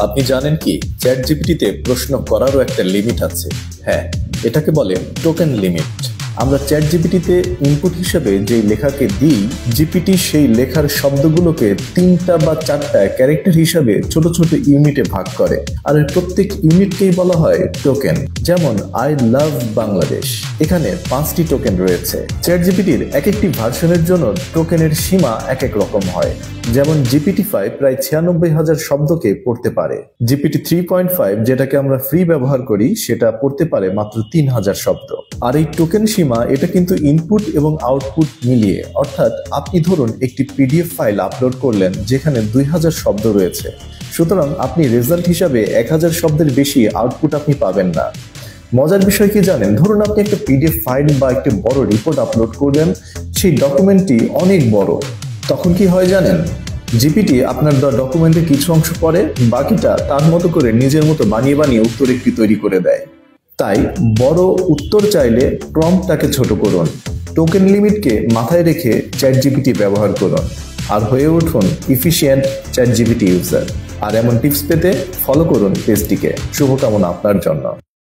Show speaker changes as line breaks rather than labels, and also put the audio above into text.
আপনি জানেন কি চ্যাট জিপিটিতে প্রশ্ন করারও একটা লিমিট আছে? হ্যাঁ, এটাকে বলে টোকেন লিমিট। আমরা চ্যাট জিপিটিতে ইনপুট হিসেবে যেই লেখাকে দিই, জিপিটি সেই লেখার শব্দগুলোকে 3টা বা 4টা ক্যারেক্টার হিসাবে ছোট ছোট ইউনিটে ভাগ করে, আর এর প্রত্যেক ইউনিটকেই বলা হয় টোকেন। যেমন আই লাভ বাংলাদেশ, এখানে 5টি টোকেন রয়েছে। চ্যাট জিপিটির এক একটি ভার্সনের জন্য টোকেনের সীমা এক এক রকম হয়। যেমন GPT-5 প্রায় 96,000 শব্দকে পড়তে পারে। GPT-3.5 যেটাকে আমরা ফ্রি ব্যবহার করি, সেটা পড়তে পারে মাত্র 3,000 শব্দ। আর এই টোকেন সীমা এটা কিন্তু ইনপুট এবং আউটপুট মিলিয়ে, অর্থাৎ আপনি ধরুন একটি পিডিএফ ফাইল আপলোড করলেন যেখানে 2,000 শব্দ রয়েছে, সুতরাং আপনি রেজাল্ট হিসাবে 1,000 শব্দের বেশি আউটপুট আপনি পাবেন না। মজার বিষয় কি জানেন? ধরুন আপনি একটা পিডিএফ ফাইল বা একটি বড় রিপোর্ট আপলোড করলেন, সেই ডকুমেন্টটি অনেক বড়। তখন কি হয় জানেন? জিপিটি আপনার ডকুমেন্টের কিছু অংশ পড়ে, বাকিটা তার মতো করে নিজের মতো বানিয়ে বানিয়ে উত্তর একটি তৈরি করে দেয়। তাই বড় উত্তর চাইলে প্রম্পটটাকে ছোট করুন, টোকেন লিমিটকে মাথায় রেখে চ্যাট জিপিটি ব্যবহার করুন, আর হয়ে উঠুন ইফিশিয়েন্ট চ্যাট জিপিটি ইউজার। আর এমন টিপস পেতে ফলো করুন পেজটিকে। শুভকামনা আপনার জন্য।